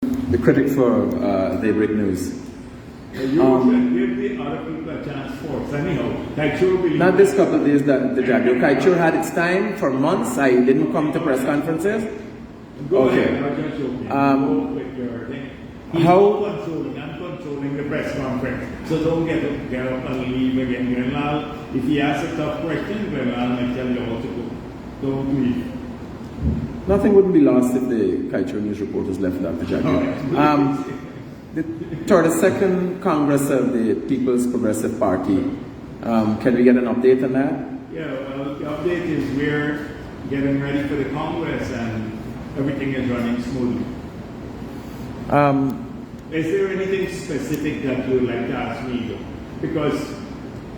the critic for Daybreak News. You give the other people a chance first. Anyhow, not this couple of days that the JAGDEO. Kaichur had its time for months. I didn't come to press conferences. Go okay. ahead, I'm just joking. Go with your thing. He's controlling the press conference. So don't get up and leave again. If he asks a tough question, I'll tell you how to go. Don't leave. Nothing wouldn't be lost if the Kaichur News report was left without the JAGDEO. The 32nd Congress of the People's Progressive Party. Can we get an update on that? Yeah, well, the update is we're getting ready for the Congress and everything is running smoothly. Is there anything specific that you would like to ask me though? Because,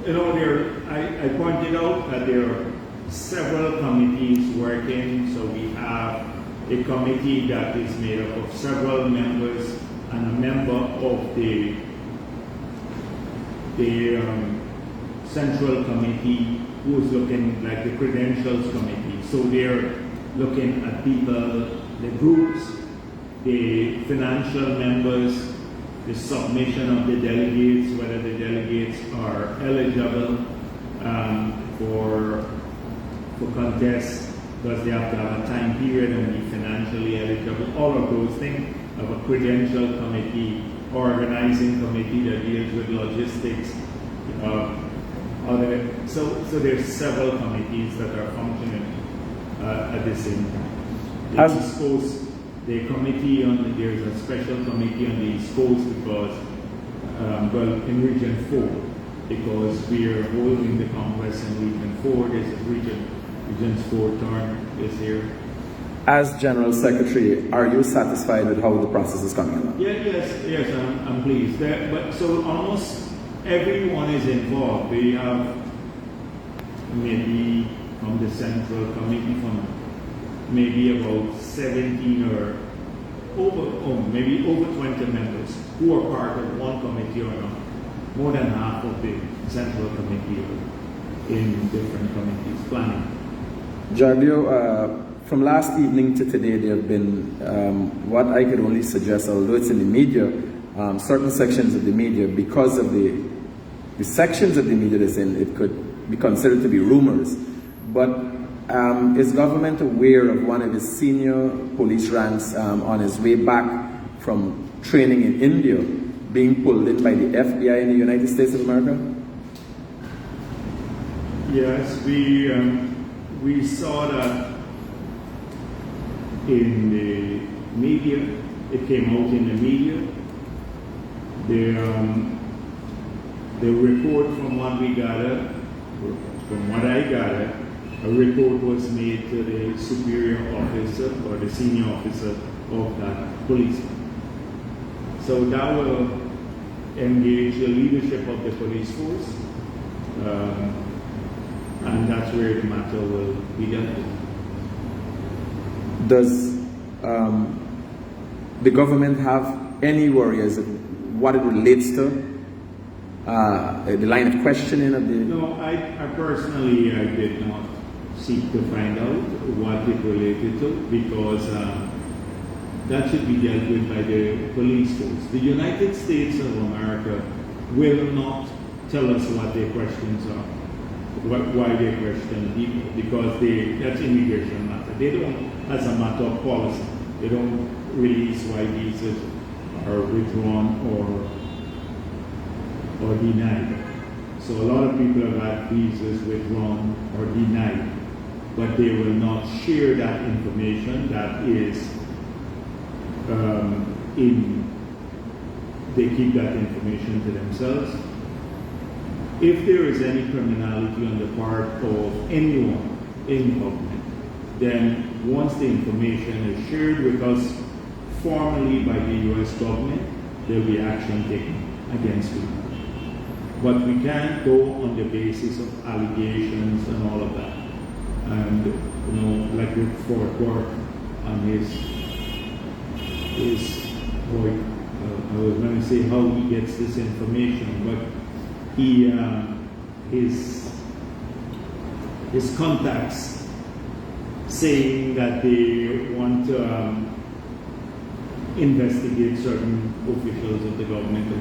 I pointed out that there are several committees working. So we have a committee that is made up of several members and a member of the Central Committee who is looking like the Credentials Committee. So they're looking at people, the groups, the financial members, the submission of the delegates, whether the delegates are eligible for contest, does they have to have a time period and be financially eligible, all of those things. Of a credential committee, organizing committee that deals with logistics. So there's several committees that are functioning at the same time. The East Coast, there's a special committee on the East Coast because, in Region 4, because we are holding the Congress in Region 4. There's a Region 4 turn this year. As General Secretary, are you satisfied with how the process is coming along? Yes, I'm pleased. But so almost everyone is involved. We have maybe from the Central Committee, from maybe about 17 or maybe over 20 members who are part of one committee or not. More than half of the Central Committee in different committees planning. JAGDEO, from last evening to today, there have been what I could only suggest, although it's in the media, certain sections of the media, because of the sections of the media it's in, it could be considered to be rumors. But is government aware of one of his senior police ranks on his way back from training in India being pulled in by the FBI in the United States of America? Yes, we saw that in the media. It came out in the media. The report, from what we gathered, from what I gathered, a report was made to the superior officer or the senior officer of that police. So that will engage the leadership of the police force, and that's where the matter will be dealt with. Does the government have any worries of what it relates to? The line of questioning of the... No, I personally did not seek to find out what it related to, because that should be dealt with by the police force. The United States of America will not tell us what their questions are, why they question people, because that's immigration matter. They don't, as a matter of policy, they don't release why visas are withdrawn or denied. So a lot of people have had visas withdrawn or denied, but they will not share that information. That is they keep that information to themselves. If there is any criminality on the part of anyone in government, then once the information is shared with us formally by the U.S. government, there will be action taken against people. But we can't go on the basis of allegations and all of that. And, like with Fort Worth and his boy, I was going to say how he gets this information, but his contacts saying that they want to investigate certain officials of the government of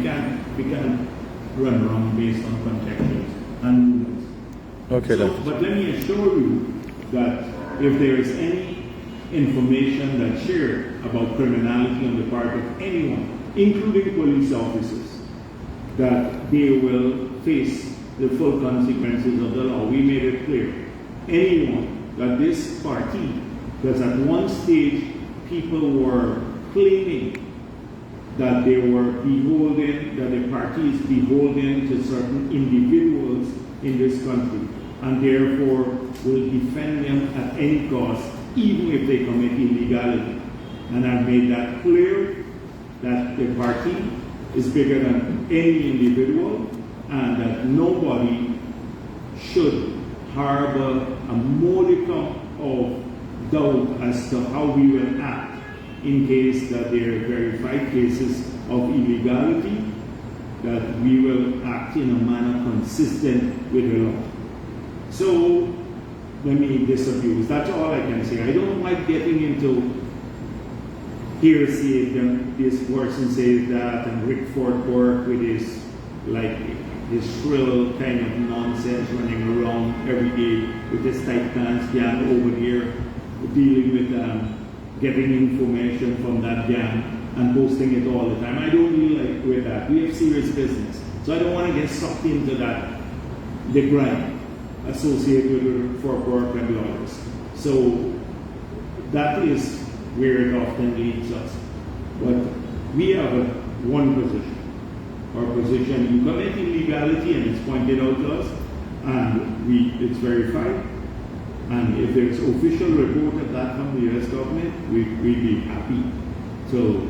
Ghana. We can't run around based on conjectures and rumors. Okay, But let me assure you that if there is any information that's shared about criminality on the part of anyone, including police officers, that they will face the full consequences of the law. We made it clear. Anyone that this party, because at one stage people were claiming that they were beholden, that the party is beholden to certain individuals in this country, and therefore will defend them at any cost, even if they commit illegality. And I've made that clear, that the party is bigger than any individual, and that nobody should harbor a modicum of doubt as to how we will act in case that there are verified cases of illegality, that we will act in a manner consistent with the law. So, let me disabuse. That's all I can say. I don't like getting into hearsay. This person says that, and Rick Fort Work with his shrill kind of nonsense running around every day with this tight pants gang over here, dealing with getting information from that gang and posting it all the time. I don't really like with that. We have serious business. So I don't want to get sucked into that, the grind associated with Fort Work and lawyers. So that is where it often leads us. But we have one position. Our position, you commit illegality and it's pointed out to us, and it's verified. And if there's official report of that from the US government, we'd be happy to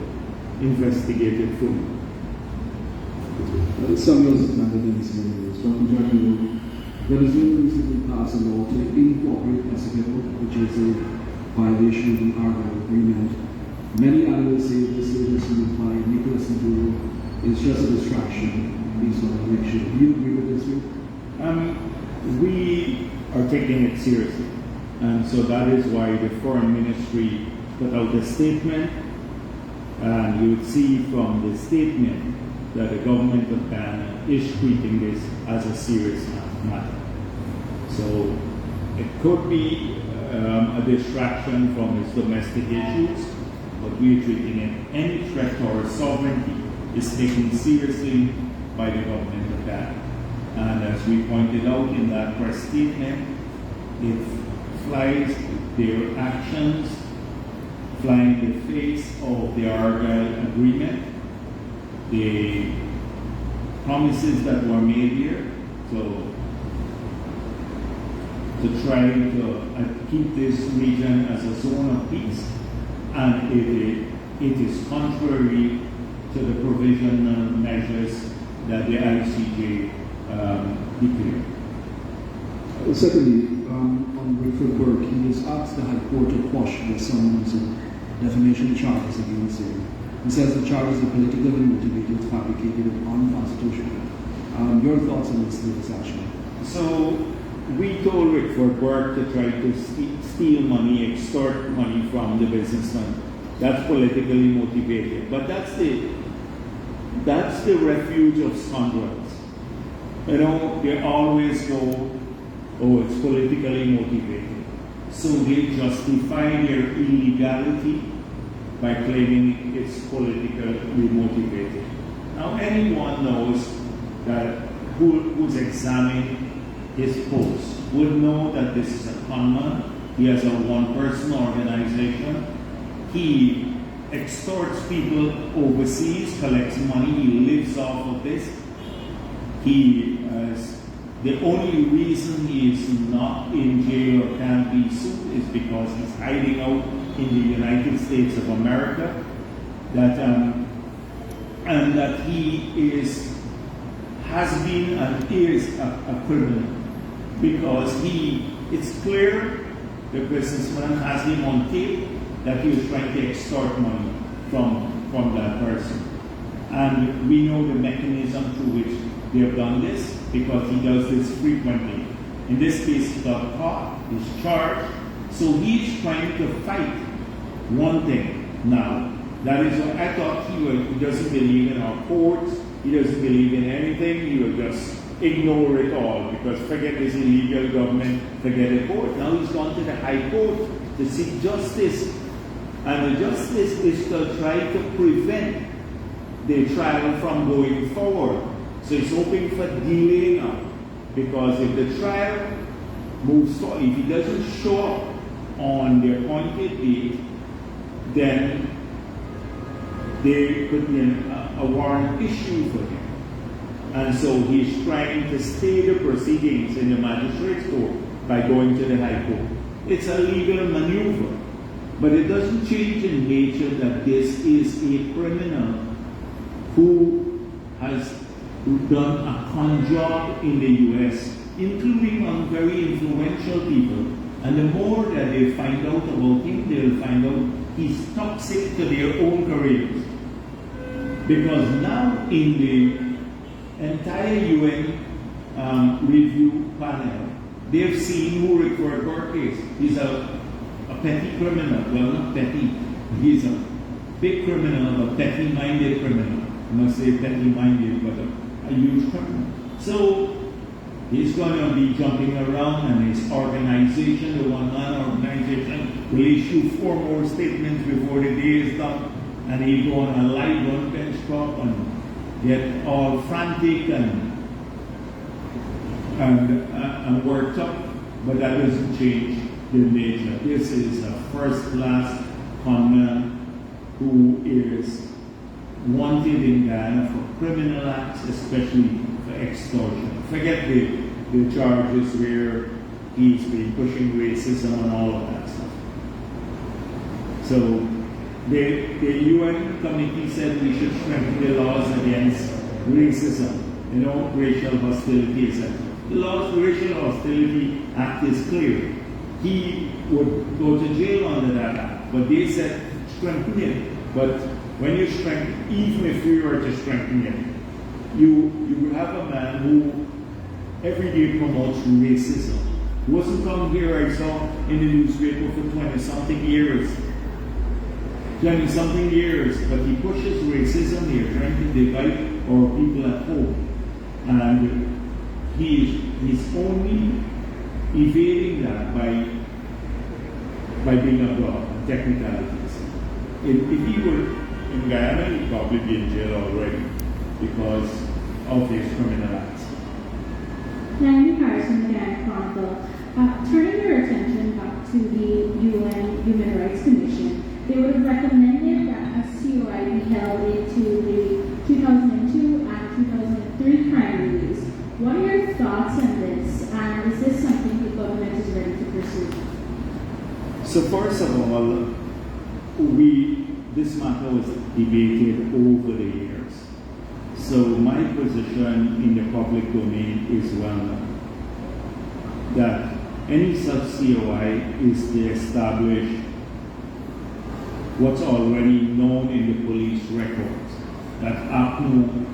investigate it fully. Samuel from Venezuela recently passed a law to incorporate Essequibo, which is a violation of the Argyle Agreement. Many analysts say this latest move by Nicolas Maduro is just a distraction based on the election. Do you agree with this view? We are taking it seriously. And so that is why the Foreign Ministry put out a statement. And you would see from the statement that the government of Ghana is treating this as a serious matter. So it could be a distraction from its domestic issues, but we are treating it, any threat to our sovereignty is taken seriously by the government of Ghana. And as we pointed out in that press statement, it flies their actions, flying in the face of the Argyle Agreement, the promises that were made here to try to keep this region as a zone of peace, and it is contrary to the provisional measures that the ICJ declared. Secondly, on Wilfred Burke, he was asked the High Court to quash the summons and defamation charges against him. He says the charges are politically motivated, fabricated, and unconstitutional. Your thoughts on this latest action? So we told Wilfred Burke to try to steal money, extort money from the businessman. That's politically motivated. But that's the refuge of scoundrels. You know, they always go, oh, it's politically motivated. So they justify their illegality by claiming it's politically motivated. Now anyone knows that who's examined his post would know that this is a conman. He has a one-person organization. He extorts people overseas, collects money, he lives off of this. The only reason he is not in jail or can't be sued is because he's hiding out in the United States of America. And that he has been and is a criminal, because it's clear the businessman has him on tape that he was trying to extort money from that person. And we know the mechanism through which they have done this, because he does this frequently. In this case, he got caught, he's charged, so he's trying to fight one thing now, That is what I thought he doesn't believe in our courts, he doesn't believe in anything, he will just ignore it all because forget this illegal government, forget the court. Now he's gone to the High Court to seek justice. And the justice is to try to prevent the trial from going forward. So he's hoping for delay now. Because if the trial moves forward, if he doesn't show up on the appointed date, then there could be a warrant issue for him. And so he's trying to stay the proceedings in the magistrate's court by going to the High Court. It's a legal maneuver, but it doesn't change in nature that this is a criminal who has done a con job in the US, including on very influential people. And the more that they find out about him, they'll find out he's toxic to their own careers. Because now in the entire UN review panel, they've seen who referred for case. He's a petty criminal. Well, not petty. He's a big criminal, a petty-minded criminal. I must say petty-minded, but a huge criminal. So he's going to be jumping around, and his organization, the one-man organization, will issue 4 more statements before the day is done, and he'll go on a live one bench crop and get all frantic and worked up, but that doesn't change the nature. This is a first-class conman who is wanted in Ghana for criminal acts, especially for extortion. Forget the charges where he's been pushing racism and all of that stuff. So the UN committee said we should strengthen the laws against racism, racial hostility, etc. The laws, the Racial Hostility Act is clear. He would go to jail under that act, but they said strengthen it. But when you strengthen, even if we were to strengthen it, you have a man who every day promotes racism. He wasn't come here, I saw in the newspaper for 20-something years. 20-something years, but he pushes racism here, trying to divide our people at home. And he's only evading that by being abroad, technicalities. If he were in Guyana, he'd probably be in jail already because of his criminal acts. Naomi Paris from the Guyana Chronicle. Turning your attention back to the UN Human Rights Commission, they would have recommended that a COI be held into the 2002 and 2003 crime reviews. What are your thoughts on this, and is this something the government is ready to pursue? So first of all, this matter was debated over the years. So my position in the public domain is well known, that any such COI is to establish what's already known in the police records, that APNU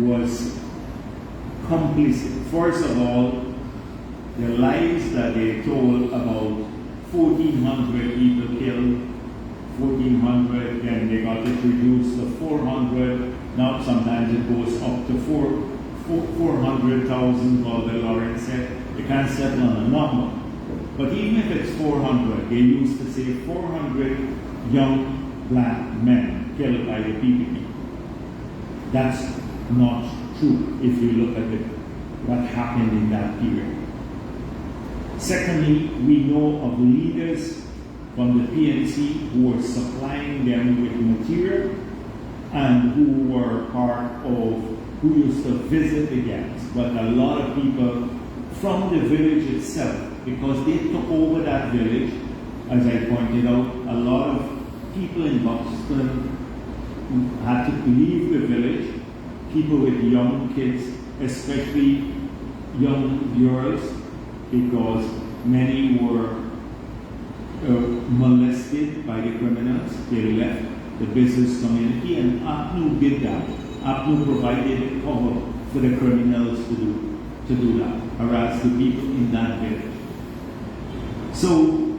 was complicit. First of all, the lies that they told about 1,400 people killed, 1,400, then they got it reduced to 400. Now sometimes it goes up to 400,000, Walter Lawrence said. You can't settle on a number. But even if it's 400, they used to say 400 young black men killed by the PPP. That's not true if you look at what happened in that period. Secondly, we know of leaders from the PNC who were supplying them with material and who were part of, who used to visit the gangs. But a lot of people from the village itself, because they took over that village, as I pointed out, a lot of people in Boston had to leave the village, people with young kids, especially young girls, because many were molested by the criminals. They left the business community, and APNU did that. APNU provided cover for the criminals to do that, harass the people in that village. So,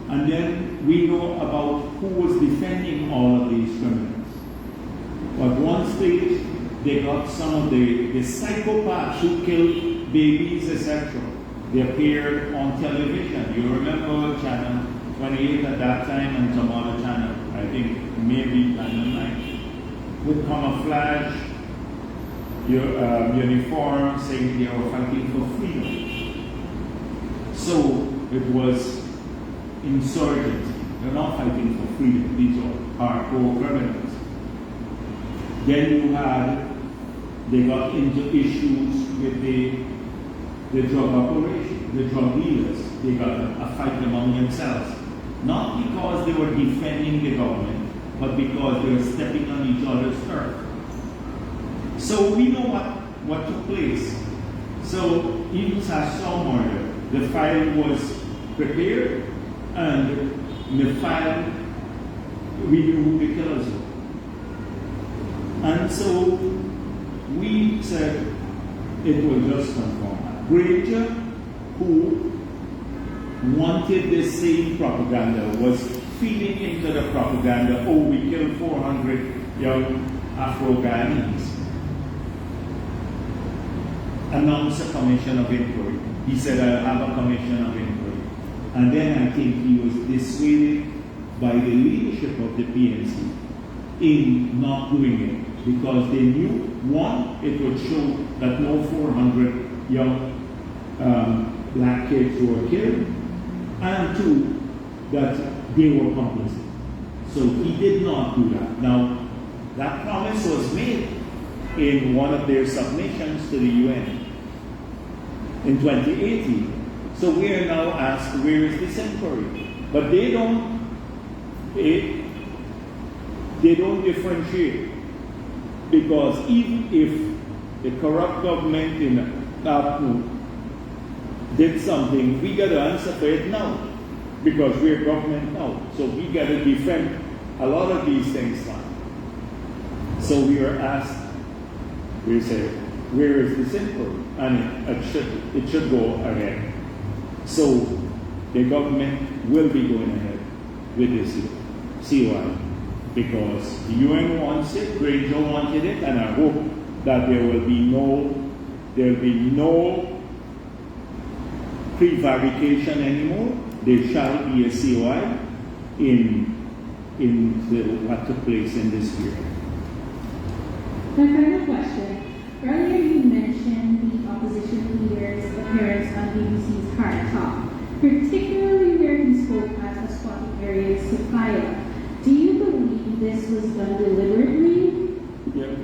and then we know about who was defending all of these criminals. But one stage, they got some of the psychopaths who killed babies, etc. They appeared on television. You remember Channel 28 at that time and some other channel, I think maybe Channel 9, with camouflage, uniform, saying they were fighting for freedom. So it was insurgency. They're not fighting for freedom. These are hardcore criminals. Then they got into issues with the drug operation, the drug dealers. They got a fight among themselves. Not because they were defending the government, but because they were stepping on each other's turf. So we know what took place. So even Sassoon murder, the file was prepared, and in the file we knew who the killers were. And so we said it will just conform. Granger, who wanted the same propaganda, was feeding into the propaganda, oh, we killed 400 young Afro-Ghanaians. Announced a commission of inquiry. He said, I'll have a commission of inquiry. And then I think he was dissuaded by the leadership of the PNC in not doing it. Because they knew, one, it would show that no 400 young black kids were killed, and two, that they were complicit. So he did not do that. Now, that promise was made in one of their submissions to the UN in 2018. So we are now asked, where is this inquiry? But they don't differentiate. Because even if the corrupt government in Apnu did something, we got to answer for it now. Because we're government now. So we got to defend a lot of these things now. So we are asked, we say, where is this inquiry? And it should go ahead. So the government will be going ahead with this COI. Because the UN wants it, Granger wanted it, and I hope that there will be no prevarication anymore. There shall be a COI in what took place in this year. My final question. Earlier you mentioned the opposition leader's appearance on BBC's Hard Talk, particularly where he spoke at a squatting area in Sophia. Do you believe this was done deliberately? Yeah.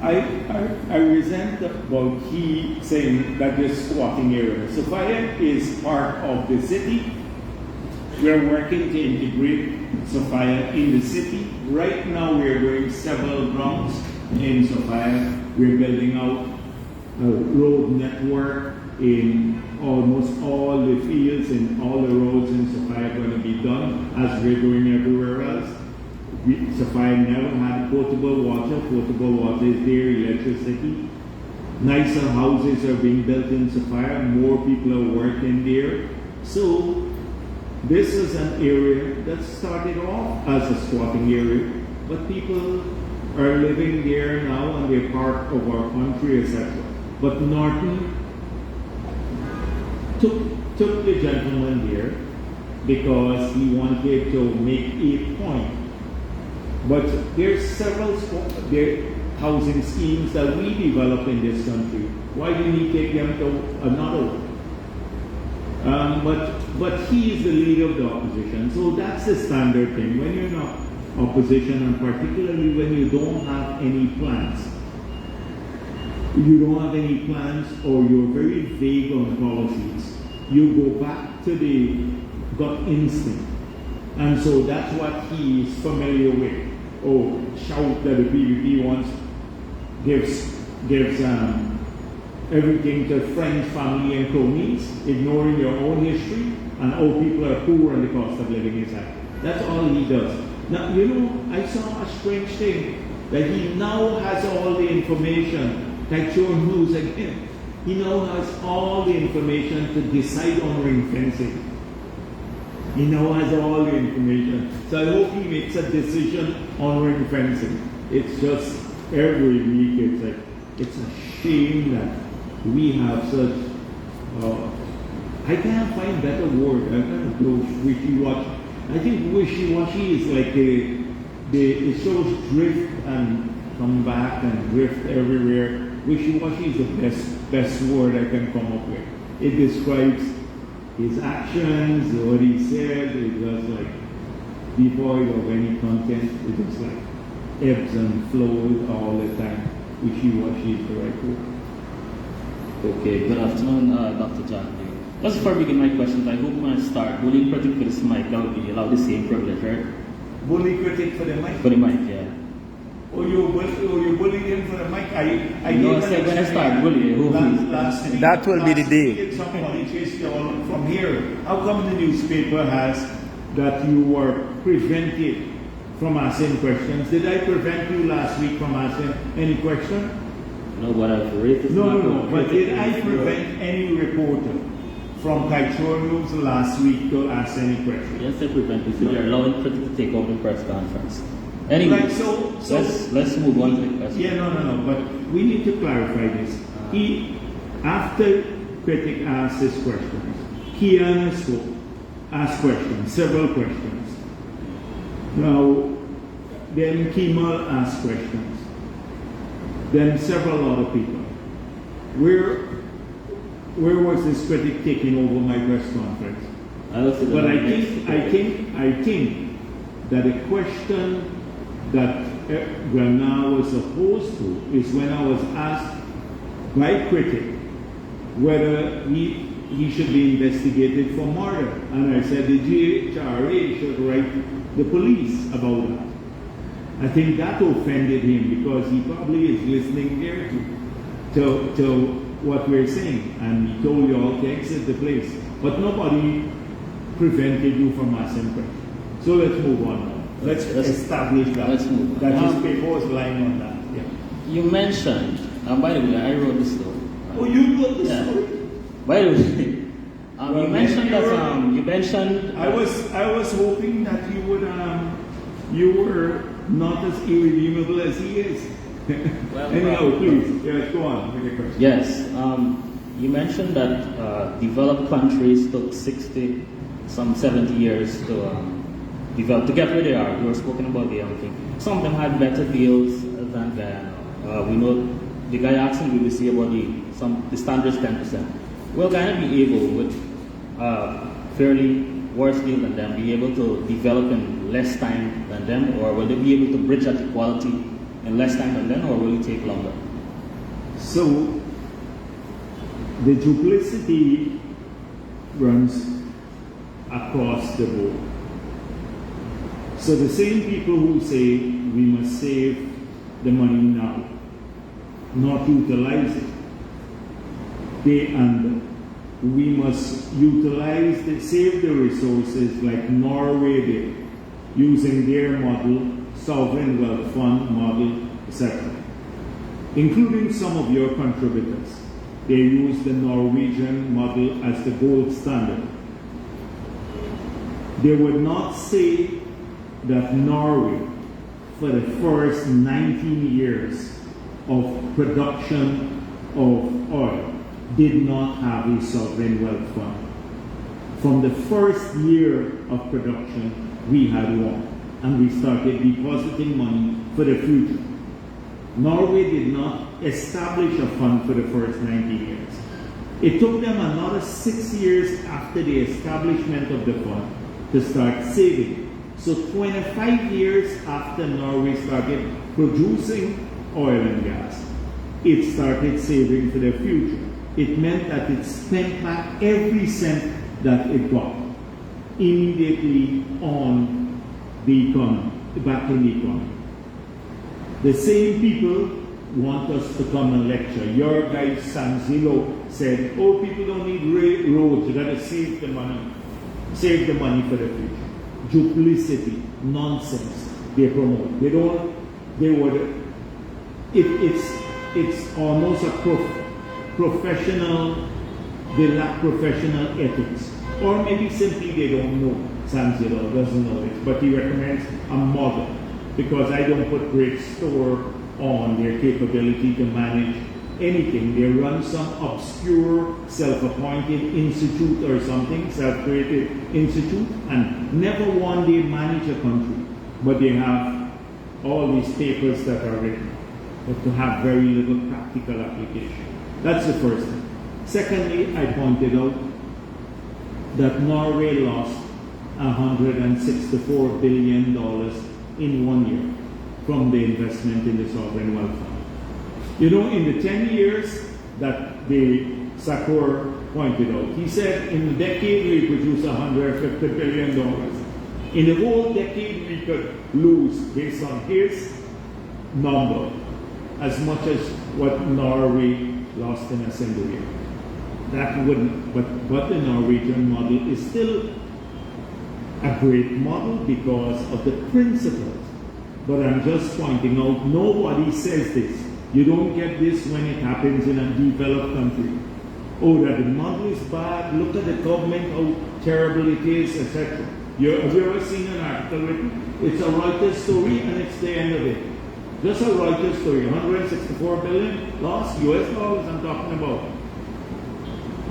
I resent about he saying that this squatting area. Sophia is part of the city. We're working to integrate Sophia in the city. Right now we're doing several grounds in Sophia. We're building out a road network in almost all the fields and all the roads in Sophia are going to be done as we're doing everywhere else. Sophia never had potable water. Potable water is there, electricity. Nicer houses are being built in Sophia. More people are working there. So this is an area that started off as a squatting area, but people are living there now and they're part of our country, etc. But Norton took the gentleman there because he wanted to make a point. But there's several housing schemes that we develop in this country. Why didn't he take them to another one? But he is the leader of the opposition, so that's the standard thing. When you're not opposition, and particularly when you don't have any plans, or you're very vague on policies, you go back to the gut instinct. And so that's what he is familiar with. Oh, shout that the PVP wants, gives everything to friends, family, and cronies, ignoring your own history, and oh, people are poor and the cost of living is high. That's all he does. Now, I saw a strange thing, that he now has all the information, like your news again. He now has all the information to decide on ring fencing. He now has all the information. So I hope he makes a decision on ring fencing. It's just every week it's like, it's a shame that we have such, I can't find better word, I can't go wishy-washy. I think wishy-washy is like it shows drift and come back and drift everywhere. Wishy-washy is the best word I can come up with. It describes his actions, what he said, it was like devoid of any content. It was like ebbs and flows all the time. Wishy-washy is the right word. Okay, good afternoon, Dr. JAGDEO. Just before I begin my questions, I hope when I start, bullying critic for this mic, I will be allowed the same privilege, right? Bully critic for the mic? For the mic, yeah. Oh, you bullied him for the mic? No, I said when I start bullying, last week, That will be the day. Somebody chased you all from here. How come the newspaper has that you were prevented from asking questions? Did I prevent you last week from asking any question? No, but I've raised this. No. But did I prevent any reporter from Kaituo News last week to ask any questions? Yes, I prevented. So you're allowing critic to take over the press conference. Anyway, Right, so let's move on to the question. Yeah, no, but we need to clarify this. After critic asked his questions, Kiana spoke, asked questions, several questions. Now, then Kemal asked questions. Then several other people. Where was this critic taking over my press conference? But I think that a question that Granada was opposed to is when I was asked by critic whether he should be investigated for murder. And I said the GHRA should write the police about that. I think that offended him because he probably is listening there to what we're saying. And he told you all to exit the place. But nobody prevented you from asking questions. So let's move on now. Let's establish that. Let's move on. That his paper was lying on that. Yeah. You mentioned, by the way, I wrote this story. Oh, you wrote the Yeah. story? By the way, you mentioned that you mentioned. I was hoping that you were not as irredeemable as he is. Well, Anyhow, please, yeah, go on with your question. Yes, you mentioned that developed countries took 60, some 70 years to develop to get where they are. You were speaking about the young thing. Some of them had better deals than Guyana. We know the guy asking BBC about the standard is 10%. Will Guyana be able, with fairly worse deal than them, be able to develop in less time than them, or will they be able to bridge that equality in less time than them, or will it take longer? So, the duplicity runs across the board. So the same people who say we must save the money now, not utilize it, we must utilize save the resources like Norway did, using their model, sovereign wealth fund model, etc. Including some of your contributors. They use the Norwegian model as the gold standard. They would not say that Norway, for the first 19 years of production of oil, did not have a sovereign wealth fund. From the first year of production, we had one, and we started depositing money for the future. Norway did not establish a fund for the first 90 years. It took them another 6 years after the establishment of the fund to start saving. So 25 years after Norway started producing oil and gas, it started saving for the future. It meant that it spent back every cent that it got immediately on the economy, back in the economy. The same people want us to come and lecture. Your guy Sanzillo said, oh, people don't need roads, you gotta save the money for the future. Duplicity, nonsense, they promote. It's almost a professional, they lack professional ethics. Or maybe simply they don't know. Sanzillo doesn't know it, but he recommends a model because I don't put great store on their capability to manage anything. They run some obscure self-appointed institute or something, self-created institute, and never one day manage a country. But they have all these papers that are written, but to have very little practical application. That's the first thing. Secondly, I pointed out that Norway lost $164 billion in 1 year from the investment in the sovereign wealth fund. You know, in the 10 years that the Sakur pointed out, he said in the decade we produce $150 billion. In the whole decade we could lose, based on his number, as much as what Norway lost in a single year. That wouldn't, but the Norwegian model is still a great model because of the principles. But I'm just pointing out, nobody says this. You don't get this when it happens in a developed country. Oh, that the model is bad, look at the government, how terrible it is, etc. Have you ever seen an article written? It's a Reuters story and it's the end of it. Just a Reuters story, 164 billion lost, US dollars I'm talking about.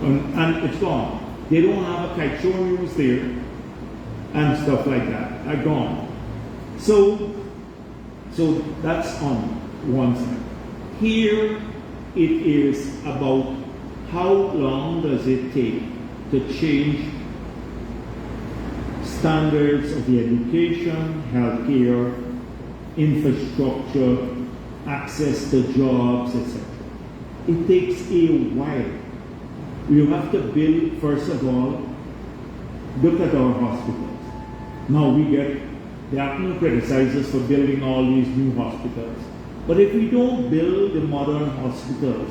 And it's gone. They don't have a kite show news there and stuff like that. Are gone. So that's on one side. Here it is about how long does it take to change standards of the education, healthcare, infrastructure, access to jobs, etc. It takes a while. You have to build, first of all, look at our hospitals. Now we get, the ACNU criticizes for building all these new hospitals. But if we don't build the modern hospitals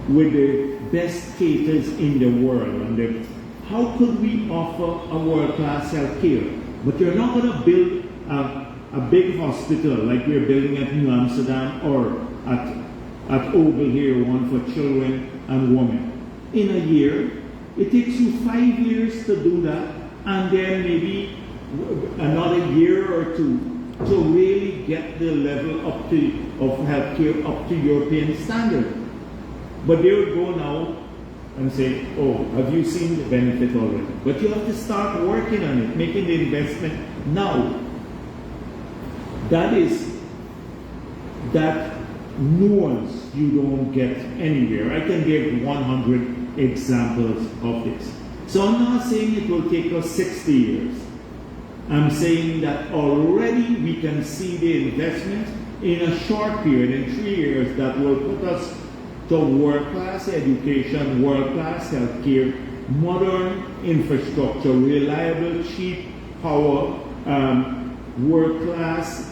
with the best theaters in the world, and how could we offer a world-class health care? But you're not going to build a big hospital like we're building at New Amsterdam or at Oval here, one for children and women. In a year, it takes you 5 years to do that, and then maybe another year or two to really get the level of healthcare up to European standard. But they would go now and say, oh, have you seen the benefit already? But you have to start working on it, making the investment now. That nuance you don't get anywhere. I can give 100 examples of this. So I'm not saying it will take us 60 years. I'm saying that already we can see the investment in a short period, in 3 years, that will put us to world-class education, world-class healthcare, modern infrastructure, reliable, cheap power, world-class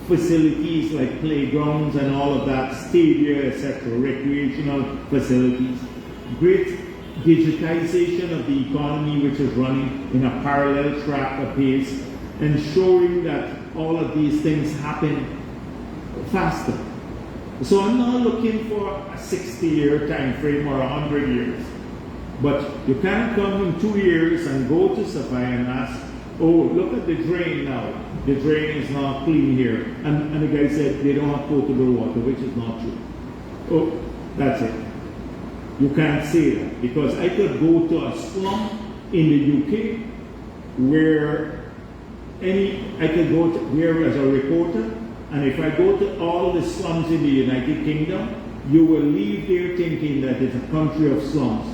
facilities like playgrounds and all of that, stadia, etc., recreational facilities, great digitization of the economy, which is running in a parallel track apace, ensuring that all of these things happen faster. So I'm not looking for a 60-year time frame or 100 years. But you can't come in 2 years and go to Sapphire and ask, oh, look at the drain now. The drain is not clean here. And the guy said they don't have potable water, which is not true. Oh, that's it. You can't say that, because I could go to a slum in the UK where I could go to where as a reporter, and if I go to all the slums in the United Kingdom, you will leave there thinking that it's a country of slums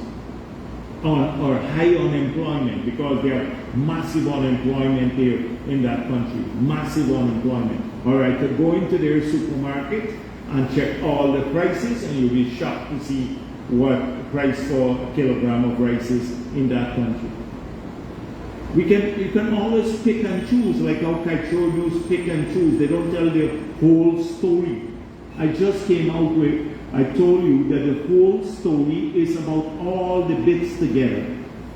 or high unemployment, because there are massive unemployment there in that country, massive unemployment. Or I could go into their supermarket and check all the prices, and you'll be shocked to see what the price for a kilogram of rice is in that country. You can always pick and choose, like how Kaito used pick and choose. They don't tell the whole story. I just came out with, I told you that the whole story is about all the bits together.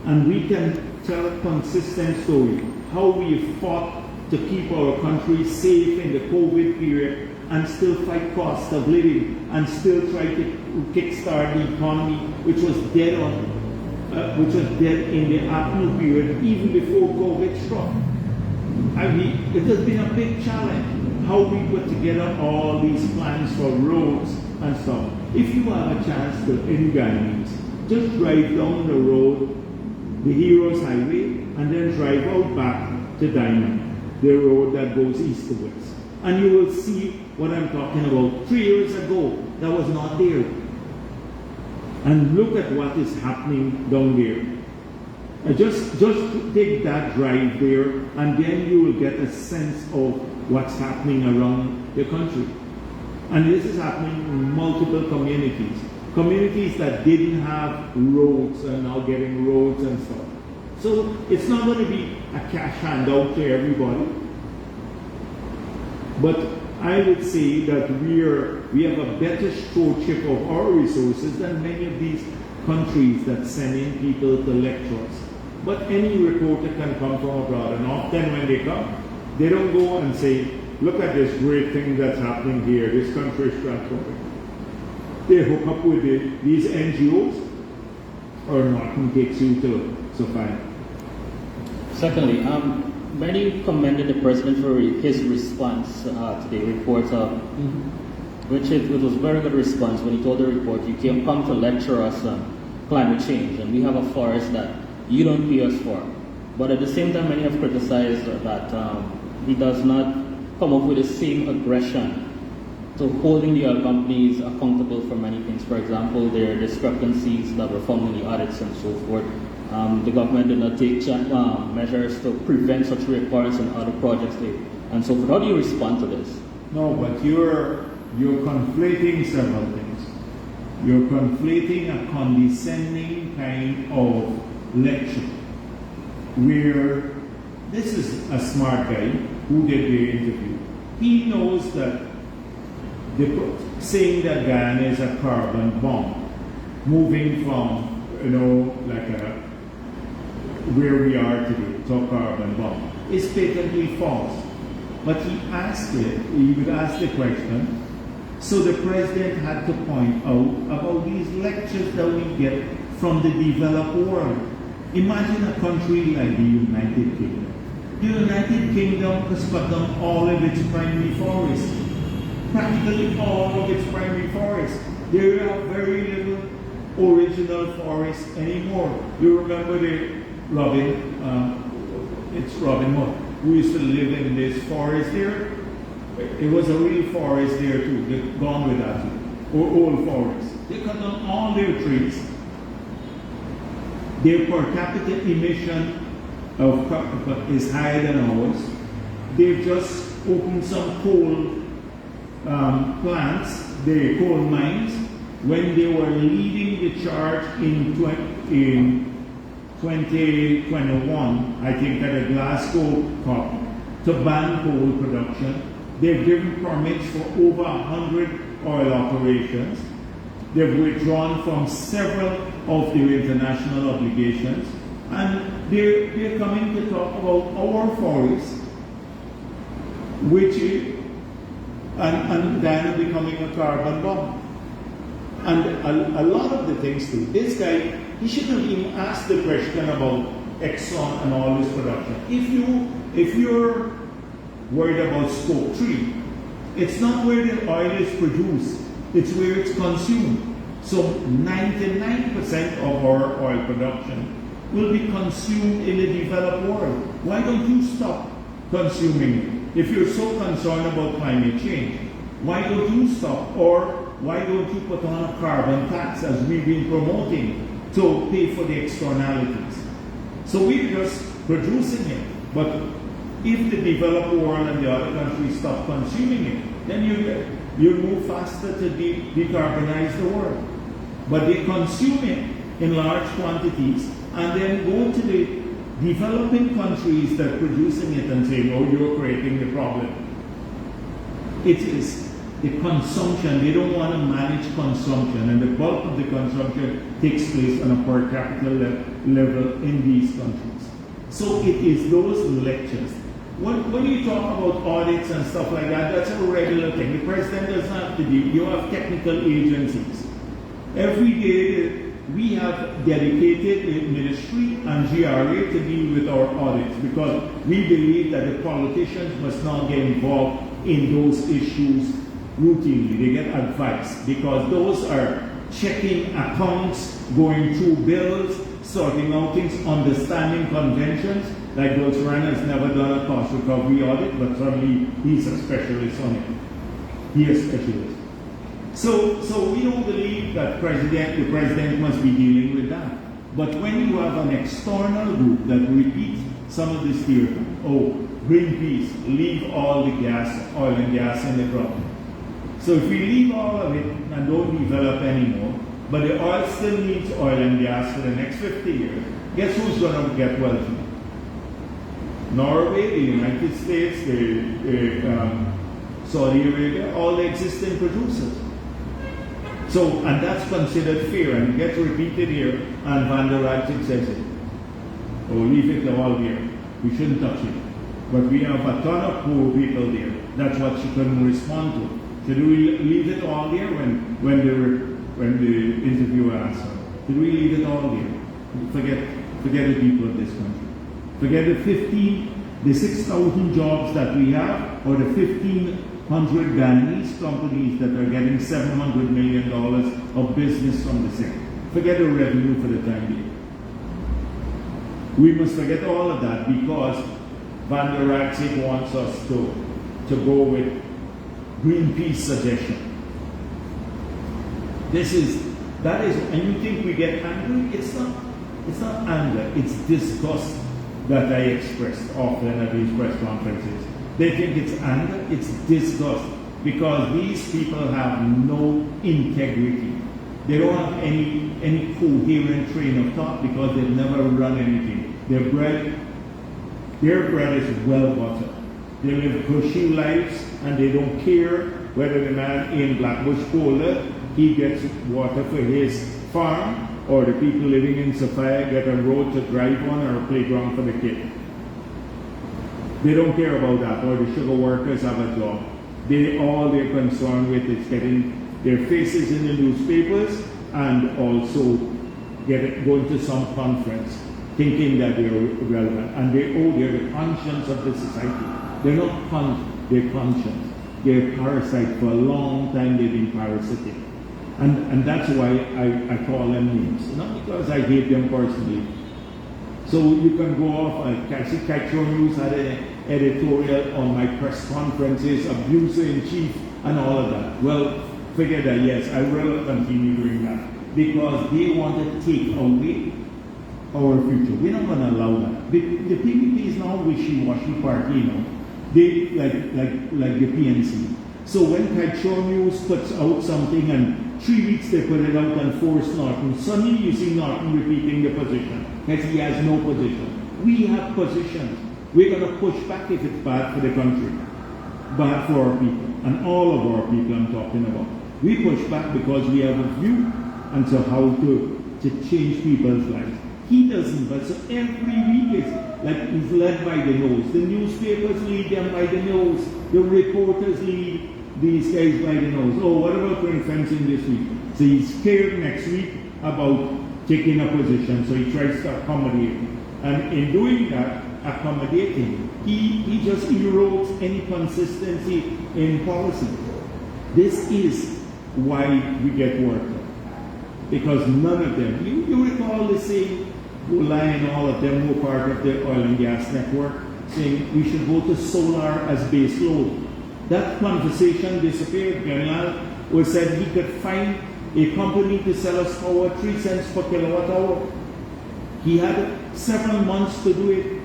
And we can tell a consistent story, how we fought to keep our country safe in the COVID period and still fight cost of living and still try to kickstart the economy, which was dead in the ACNU period, even before COVID struck. I mean, it has been a big challenge. how we put together all these plans for roads and stuff. If you have a chance to, in Guyanese, just drive down the road, the Heroes Highway, and then drive out back to Diamond, the road that goes east to west. And you will see what I'm talking about. 3 years ago, that was not there. And look at what is happening down there. Just take that drive there, and then you will get a sense of what's happening around the country. And this is happening in multiple communities. Communities that didn't have roads are now getting roads and stuff. So it's not going to be a cash handout to everybody. But I would say that we have a better stewardship of our resources than many of these countries that send in people to lecture us. But any reporter can come from abroad, and often when they come, they don't go and say, look at this great thing that's happening here, this country is transforming. They hook up with these NGOs, or nothing takes you to survive. Secondly, many commended the president for his response to the reporter, which it was a very good response when he told the reporter, you can't come to lecture us on climate change, and we have a forest that you don't pay us for. But at the same time, many have criticized that he does not come up with the same aggression to holding the oil companies accountable for many things. For example, their discrepancies that were found in the audits and so forth. The government did not take measures to prevent such reoccurrence in other projects and so forth. How do you respond to this? No, but you're conflating several things. You're conflating a condescending kind of lecture, where this is a smart guy who did the interview. He knows that saying that Guyana is a carbon bomb, moving from, where we are today to a carbon bomb, is patently false. But he would ask the question, so the president had to point out about these lectures that we get from the developed world. Imagine a country like the United Kingdom. The United Kingdom has cut down all of its primary forests. Practically all of its primary forests. There are very little original forests anymore. You remember the Robin Hood, who used to live in this forest there? It was a real forest there too. They've gone with that too. Or old forests. They cut down all their trees. Their per capita emission of carbon is higher than ours. They've just opened some coal plants, the coal mines, when they were leading the charge in 2021, I think at a Glasgow COP, to ban coal production. They've given permits for over 100 oil operations. They've withdrawn from several of their international obligations, and they're coming to talk about our forests, which is, and Guyana becoming a carbon bomb. And a lot of the things too. This guy, he shouldn't have even asked the question about Exxon and all this production. If you're worried about Scope 3, it's not where the oil is produced, it's where it's consumed. So 99% of our oil production will be consumed in the developed world. Why don't you stop consuming it? If you're so concerned about climate change, why don't you stop? Or why don't you put on a carbon tax, as we've been promoting, to pay for the externalities? So we're just producing it. But if the developed world and the other countries stop consuming it, then you move faster to decarbonize the world. But they consume it in large quantities and then go to the developing countries that are producing it and say, oh, you're creating the problem. It is the consumption. They don't want to manage consumption, and the bulk of the consumption takes place on a per capita level in these countries. So it is those lectures. When you talk about audits and stuff like that, that's a regular thing. The president does not have to do. You have technical agencies. Every day we have dedicated ministry and GRA to deal with our audits, because we believe that the politicians must not get involved in those issues routinely. They get advice because those are checking accounts, going through bills, sorting out things, understanding conventions. Like Dolceran has never done a cost recovery audit, but suddenly he's a specialist on it. He is a specialist. So we don't believe that the president must be dealing with that. But when you have an external group that repeats some of this theory, oh, Greenpeace, leave all the gas, oil and gas in the ground. So if we leave all of it and don't develop anymore, but the oil still needs oil and gas for the next 50 years, guess who's going to get wealthy? Norway, the United States, Saudi Arabia, all the existing producers. So, and that's considered fair, and it gets repeated here, and Van der Raad says it. Oh, leave it all here. We shouldn't touch it. But we have a ton of poor people there. That's what she couldn't respond to. Should we leave it all there when the interviewer asked her? Should we leave it all there? Forget the people of this country. Forget the 6,000 jobs that we have, or the 1,500 Ghanese companies that are getting $700 million of business from the sector. Forget the revenue for the time being. We must forget all of that because Van der Raad wants us to go with Greenpeace suggestion. That is, and you think we get angry? It's not anger, it's disgust that I expressed often at these press conferences. They think it's anger, it's disgust, because these people have no integrity. They don't have any coherent train of thought because they've never run anything. Their bread is well buttered. They live cushy lives and they don't care whether the man in Blackbush Cola, he gets water for his farm, or the people living in Sophia get a road to drive on or a playground for the kid. They don't care about that, or the sugar workers have a job. All they're concerned with is getting their faces in the newspapers and also going to some conference thinking that they're relevant. And they're the conscience of the society. They're not they're conscience. They're parasites. For a long time they've been parasitic. And that's why I call them names. Not because I hate them personally. So you can go off, Castro News had an editorial on my press conferences, abuser in chief, and all of that. Well, figure that yes, I will continue doing that. Because they want to take away our future. We're not going to allow that. The PPP is now wishy-washy party, you know. They like the PNC. So when Castro News puts out something and 3 weeks they put it out and force Norton, suddenly you see Norton repeating the position. Because he has no position. We have positions. We're going to push back if it's bad for the country, bad for our people, and all of our people I'm talking about. We push back because we have a view and so how to change people's lives. He doesn't, but so every week is like he's led by the nose. The newspapers lead them by the nose. The reporters lead these guys by the nose. Oh, what about ring fencing this week? So he's scared next week about taking a position, so he tries to accommodate. And in doing that, accommodating, he just erodes any consistency in policy. This is why we get worked up. Because none of them, you recall the same Gulai and all of them who were part of the oil and gas network saying we should go to solar as base load. That conversation disappeared. General was said he could find a company to sell us power 3 cents per kilowatt hour. He had several months to do it.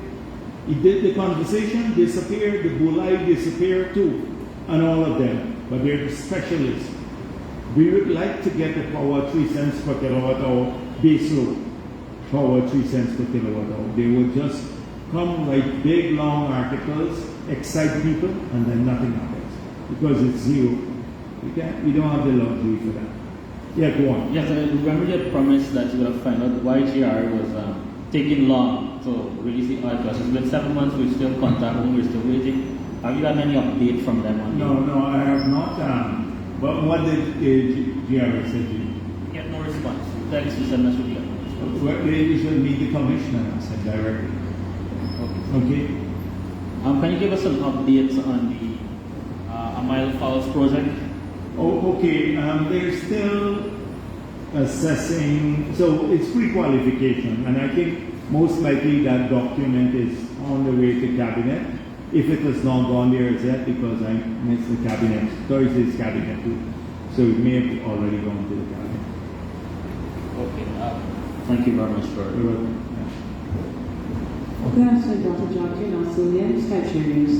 He did the conversation, disappeared, the Gulai disappeared too, and all of them. But they're the specialists. We would like to get the power 3 cents per kilowatt hour base load. Power 3 cents per kilowatt hour. They would just come write big long articles, excite people, and then nothing happens. Because it's zero. We don't have the luxury for that. Yeah, go on. Yes, I remember you promised that you would find out why GR was taking long to release the oil price. It's been 7 months, we're still contacting, we're still waiting. Have you got any update from them on No, I have not. But what did GR say to you? Get no response. That is the same as we get no response. Well, they should meet the commissioner and said directly. Okay. Can you give us some updates on the a Mile Falls project? Oh, okay. They're still assessing, so it's pre-qualification, and I think most likely that document is on the way to cabinet. If it has not gone there as yet, because I missed the cabinet, Thursday's cabinet too, so it may have already gone to the cabinet. Okay. Thank you very much for You're welcome. Good afternoon, Dr. JAGDEO, Australia, Skype News.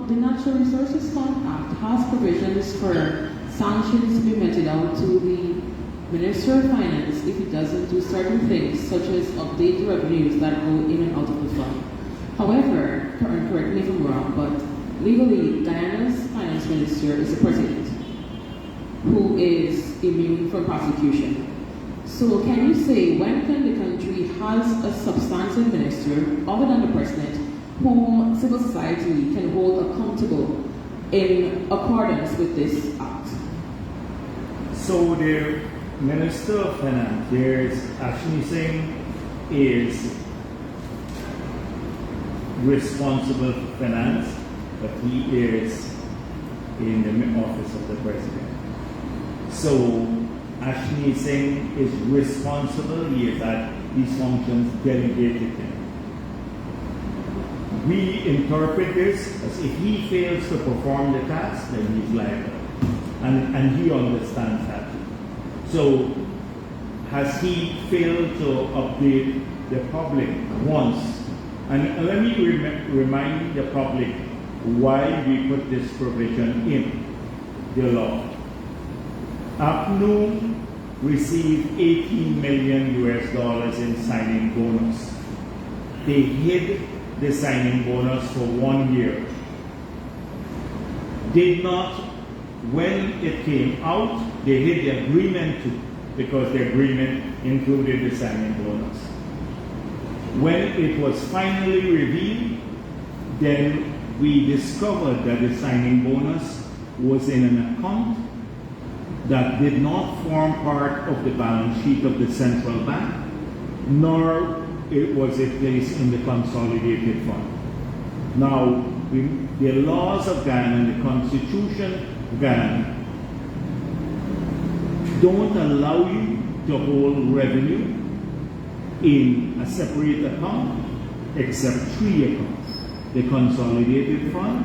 The Natural Resources Fund Act has provisions for sanctions to be meted out to the Minister of Finance if it doesn't do certain things, such as update the revenues that go in and out of the fund. However, correct me if I'm wrong, but legally, Guyana's finance minister is the president, who is immune from prosecution. So can you say when can the country has a substantive minister, other than the president, whom civil society can hold accountable in accordance with this act? So the Minister of Finance, there's Ashni Singh, is responsible for finance, but he is in the office of the president. So Ashni Singh is responsible, he has had these functions delegated to him. We interpret this as if he fails to perform the task, then he's liable. And he understands that. So has he failed to update the public once? And let me remind the public why we put this provision in the law. APNU received $18 million in signing bonus. They hid the signing bonus for 1 year. Did not, when it came out, they hid the agreement too, because the agreement included the signing bonus. When it was finally revealed, then we discovered that the signing bonus was in an account that did not form part of the balance sheet of the central bank, nor it was a place in the consolidated fund. Now, the laws of Ghana and the Constitution of Ghana don't allow you to hold revenue in a separate account except 3 accounts. The consolidated fund,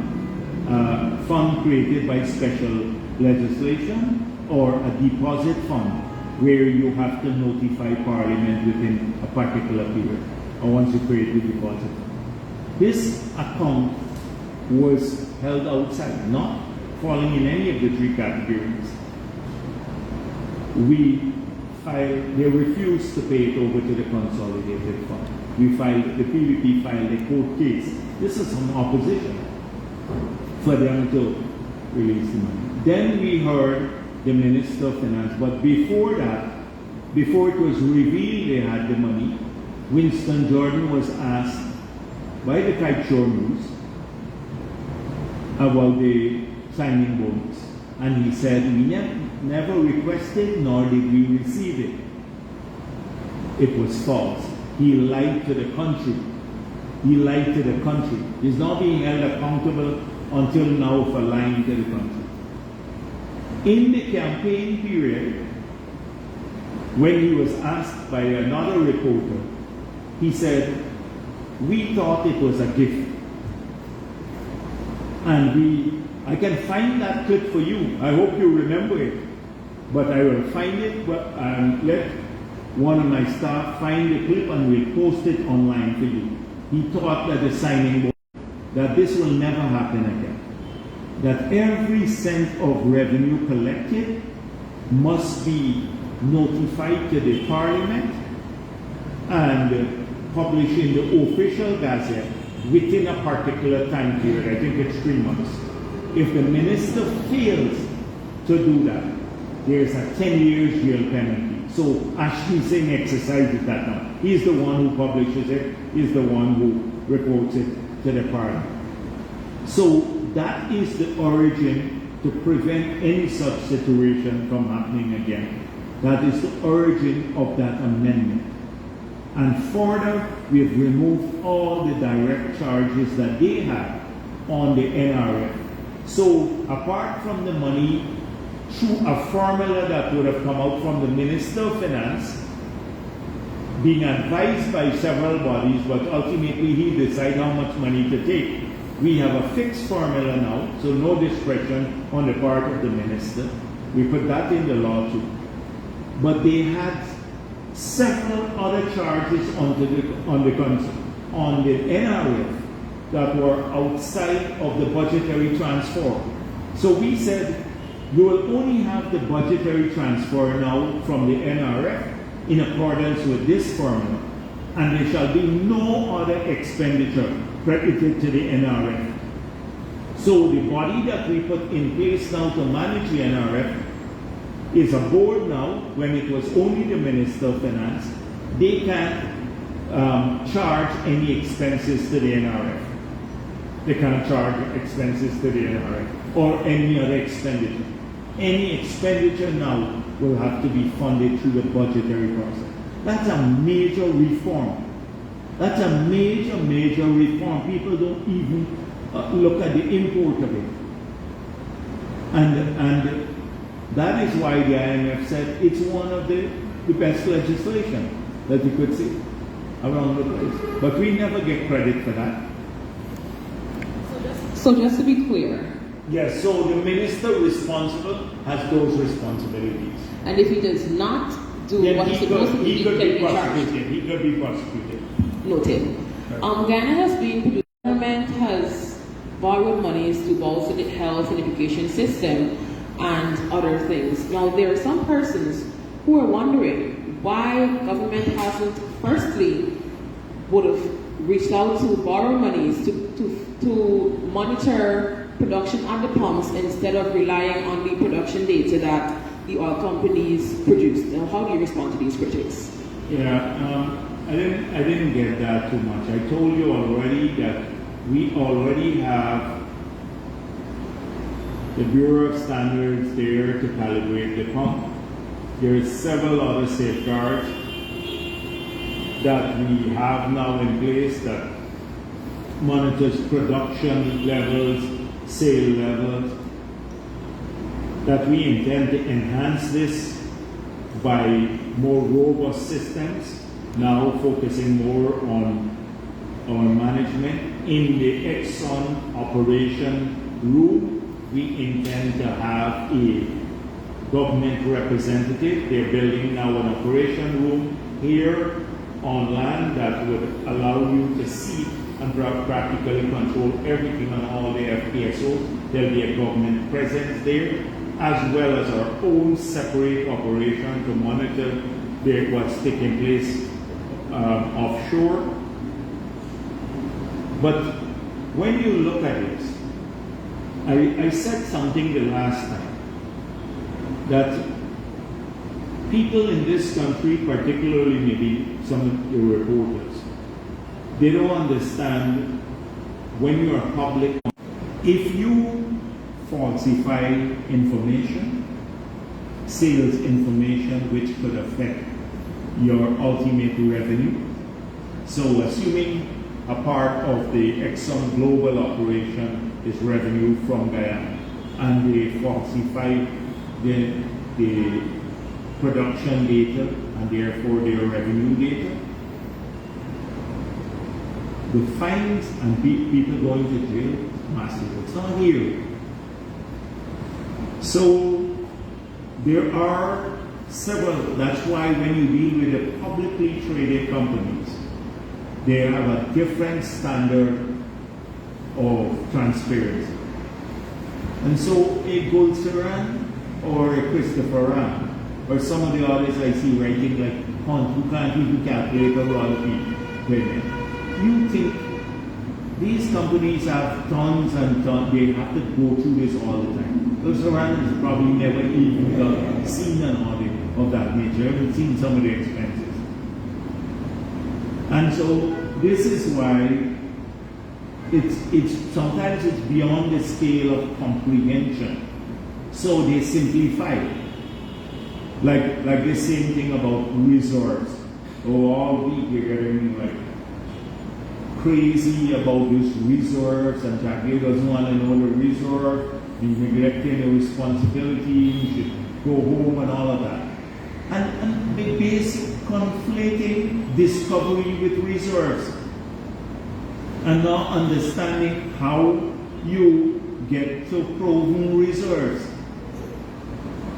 fund created by special legislation, or a deposit fund where you have to notify Parliament within a particular period, or once you create the deposit fund. This account was held outside, not falling in any of the 3 categories. They refused to pay it over to the consolidated fund. The PVP filed a court case. This is some opposition for them to release the money. Then we heard the Minister of Finance, but before that, before it was revealed they had the money, Winston Jordan was asked by the Kite-Shore News about the signing bonus. And he said, we never requested nor did we receive it. It was false. He lied to the country. He lied to the country. He's not being held accountable until now for lying to the country. In the campaign period, when he was asked by another reporter, he said, we thought it was a gift. And I can find that clip for you. I hope you remember it. But I will find it and let one of my staff find the clip and we'll post it online for you. He thought that the signing, that this will never happen again. That every cent of revenue collected must be notified to the Parliament and published in the official gazette within a particular time period. I think it's 3 months. If the minister fails to do that, there's a 10 years jail penalty. So Ashni Singh exercises that now. He's the one who publishes it. He's the one who reports it to the Parliament. So that is the origin to prevent any such situation from happening again. That is the origin of that amendment. And further, we've removed all the direct charges that they had on the NRF. So apart from the money, through a formula that would have come out from the Minister of Finance, being advised by several bodies, but ultimately he decides how much money to take. We have a fixed formula now, so no discretion on the part of the minister. We put that in the law too. But they had several other charges on the NRF that were outside of the budgetary transfer. So we said, you will only have the budgetary transfer now from the NRF in accordance with this formula, and there shall be no other expenditure credited to the NRF. So the body that we put in place now to manage the NRF is a board now. When it was only the Minister of Finance, they can charge any expenses to the NRF. They can't charge expenses to the NRF or any other expenditure. Any expenditure now will have to be funded through the budgetary process. That's a major reform. That's a major, major reform. People don't even look at the import of it. And that is why the IMF said it's one of the best legislation that you could see around the place. But we never get credit for that. So just to be clear. Yes, so the minister responsible has those responsibilities. And if he does not do Then what he's supposed to do, he could be charged. prosecuted. He could be prosecuted. Noted. Ghana has been, government has borrowed monies to bolster the health and education system and other things. Now, there are some persons who are wondering why government hasn't firstly would have reached out to borrow monies to monitor production at the pumps instead of relying on the production data that the oil companies produce. Now, how do you respond to these critics? Yeah, I didn't get that too much. I told you already that we already have the Bureau of Standards there to calibrate the pump. There are several other safeguards that we have now in place that monitors production levels, sale levels, that we intend to enhance this by more robust systems, now focusing more on management. In the Exxon operation room, we intend to have a government representative. They're building now an operation room here on land that would allow you to see and practically control everything on all the FPSOs. There'll be a government presence there, as well as our own separate operation to monitor what's taking place offshore. But when you look at it, I said something the last time, that people in this country, particularly maybe some of the reporters, they don't understand when you are public. If you falsify information, sales information which could affect your ultimate revenue, so assuming a part of the Exxon global operation is revenue from Guyana, and they falsify the production data and therefore their revenue data, the fines and people going to jail, massive. It's not here. So there are several. That's why when you deal with the publicly traded companies, they have a different standard of transparency. And so a Gold Saran or a Christopher Ram or some of the others I see writing like, who can't even calculate a royalty payment. You think these companies have tons and tons, they have to go through this all the time. Gold Saran has probably never even seen an audit of that nature, haven't seen some of the expenses. And so this is why it's sometimes it's beyond the scale of comprehension. So they simplify it. Like the same thing about resorts. Oh, all week you're getting like crazy about these resorts, and JAGDEO doesn't want to know the resort. be neglecting the responsibility, you should go home and all of that. And the basic conflating discovery with reserves. And not understanding how you get to proven reserves.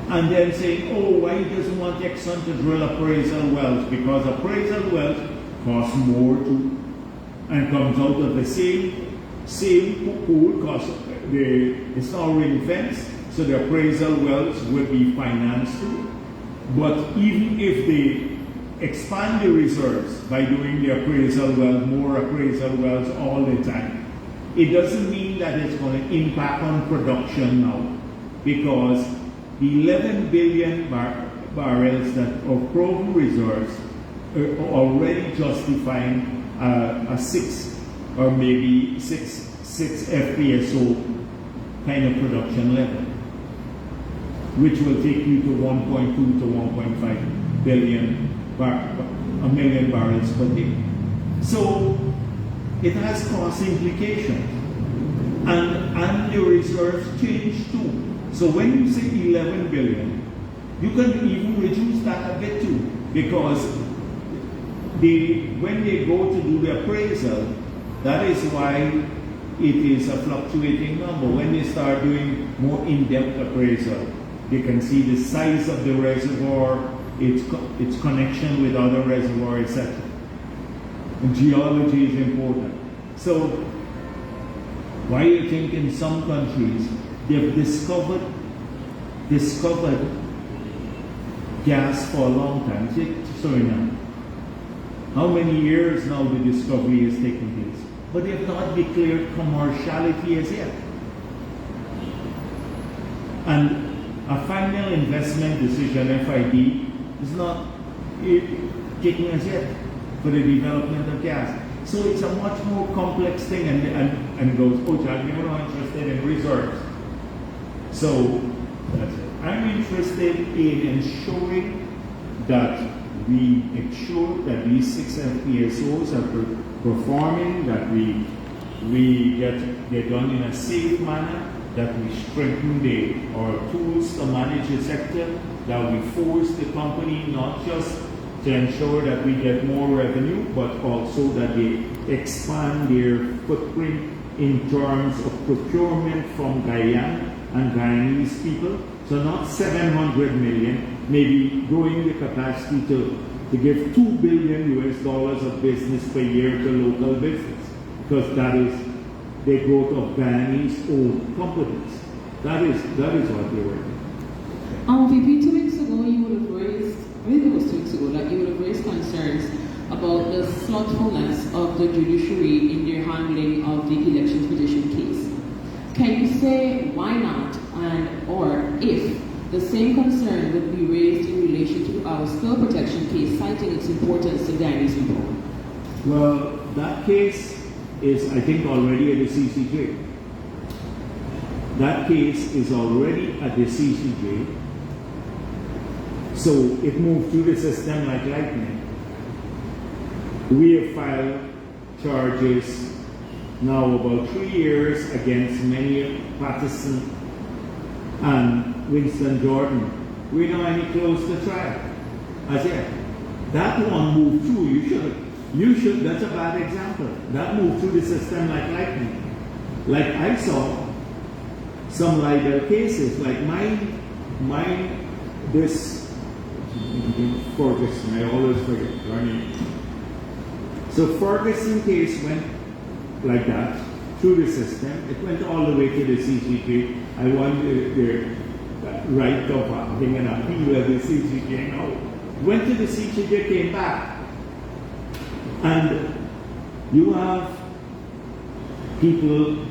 And then saying, oh, why he doesn't want Exxon to drill appraisal wells? Because appraisal wells cost more too, and comes out of the same pool, cost it's not ring fence, so the appraisal wells will be financed too. But even if they expand the reserves by doing the appraisal wells, more appraisal wells all the time, it doesn't mean that it's going to impact on production now, because the 11 billion barrels that of proven reserves are already justifying a 6 or maybe 6 FPSO kind of production level, which will take you to 1.2 to 1.5 billion a million barrels per day. So it has cost implications, and the reserves change too. So when you say 11 billion, you can even reduce that a bit too, because when they go to do the appraisal, that is why it is a fluctuating number. When they start doing more in-depth appraisal, they can see the size of the reservoir, its connection with other reservoirs, etc. And geology is important. So why do you think in some countries they've discovered gas for a long time? Suriname. How many years now the discovery is taking place? But they have not declared commerciality as yet. And a final investment decision, FID, is not taken as yet for the development of gas. So it's a much more complex thing, and goes, oh, Jack, you're not interested in reserves. So that's it. I'm interested in ensuring that we ensure that these 6 FPSOs are performing, that we get done in a safe manner, that we strengthen our tools to manage the sector, that we force the company not just to ensure that we get more revenue, but also that they expand their footprint in terms of procurement from Guyana and Guyanese people. So not 700 million, maybe growing the capacity to give $2 billion of business per year to local business, because that is the growth of Guyanese owned companies. That is what they were. VP, 2 weeks ago you would have raised, maybe it was 2 weeks ago, that you would have raised concerns about the slothfulness of the judiciary in their handling of the elections petition case. Can you say why not, and or if the same concern would be raised in relation to our spill protection case, citing its importance to Guyanese people? Well, that case is, I think, already at the CCJ. That case is already at the CCJ. So it moved through the system like lightning. We have filed charges now about 3 years against many Patterson and Winston Jordan. We're not any close to trial as yet. That one moved through. You should, that's a bad example. That moved through the system like lightning. Like I saw some libel cases, like this Ferguson, I always forget her name. So Ferguson case went like that through the system. It went all the way to the CCJ. I won the right of having an appeal at the CCJ now. Went to the CCJ, came back. And you have people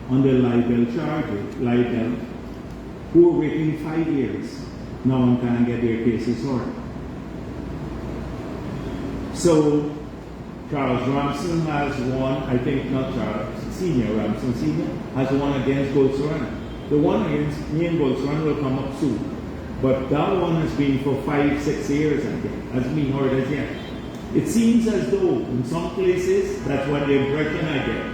on the libel charges, who are waiting 5 years now and can't get their cases heard. So Charles Ramson has won, I think not Charles, Senior Ramson Senior has won against Gold Serrano. The one against me and Gold Serrano will come up soon. But that one has been for 5-6 years, I think, hasn't been heard as yet. It seems as though in some places, that's what the impression I get.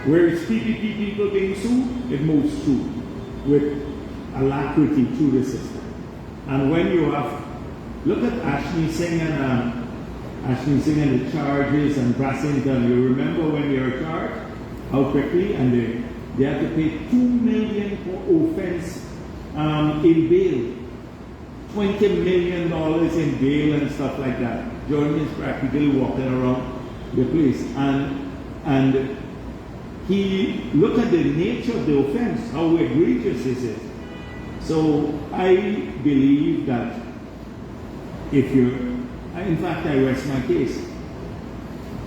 Where it's PPP people being sued, it moves through. with alacrity through the system. And when you have, look at Ashley Singh and the charges and Brassington. You remember when they were charged, how quickly, and they had to pay $2 million for offense in bail, $20 million in bail and stuff like that. Jordan is practically walking around the place, and he look at the nature of the offense, how egregious this is. So I believe that if you're, in fact, I rest my case.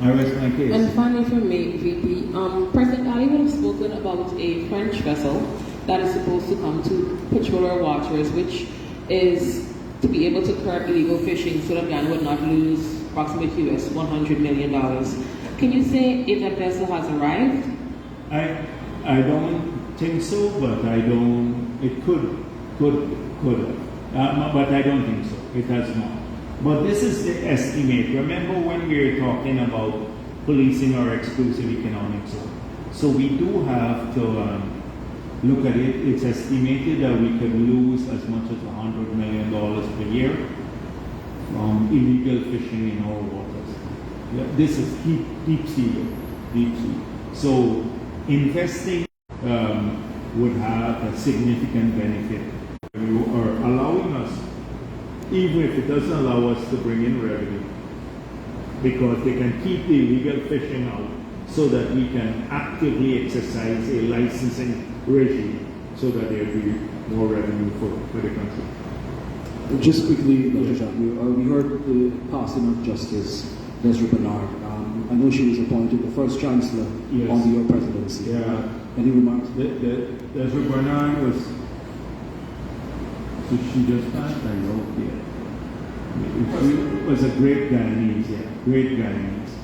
And finally for me, VP, President Ali would have spoken about a French vessel that is supposed to come to patrol our waters, which is to be able to curb illegal fishing so that Ghana would not lose approximately US $100 million. Can you say if that vessel has arrived? I don't think so, but I don't, it could have. But I don't think so. It has not. But this is the estimate. Remember when we were talking about policing our exclusive economic zone? So we do have to look at it. It's estimated that we could lose as much as $100 million per year from illegal fishing in our waters. Yeah, this is deep sea. So investing would have a significant benefit. You are allowing us, even if it doesn't allow us to bring in revenue, because they can keep the illegal fishing out so that we can actively exercise a licensing regime so that there will be more revenue for the country. Just quickly, Dr. JAGDEO, we heard the passing of Justice Desiree Bernard. I know she was appointed the first chancellor under your presidency. Yeah. Any remarks? Desiree Bernard was, so she just passed, I know, She was a great Guyanese, great Guyanese.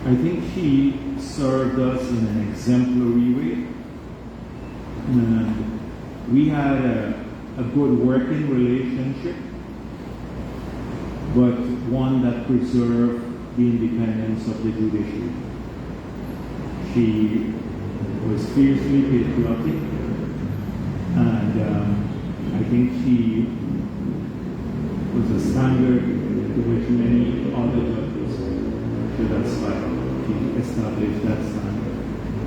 I think she served us in an exemplary way. And we had a good working relationship, but one that preserved the independence of the judiciary. She was fiercely patriotic, and I think she was a standard to which many other judges should aspire. She established that standard.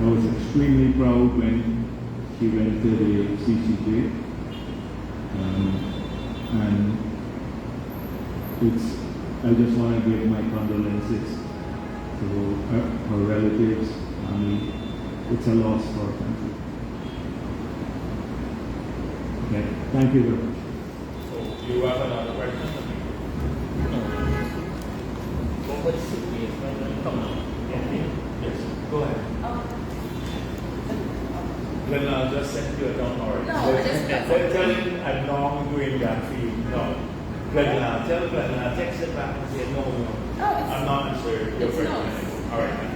I was extremely proud when she went to the CCJ, and I just want to give my condolences to her relatives, family. It's a loss for our country. Okay, thank you very much. So, do you have another question? No. What is it? Come on. Yes, go ahead. Well, I'll just send you a down already. Tell him I'm not doing that for you. No. Tell Glenn, text it back and say, no. I'm not answering your question anymore. All right.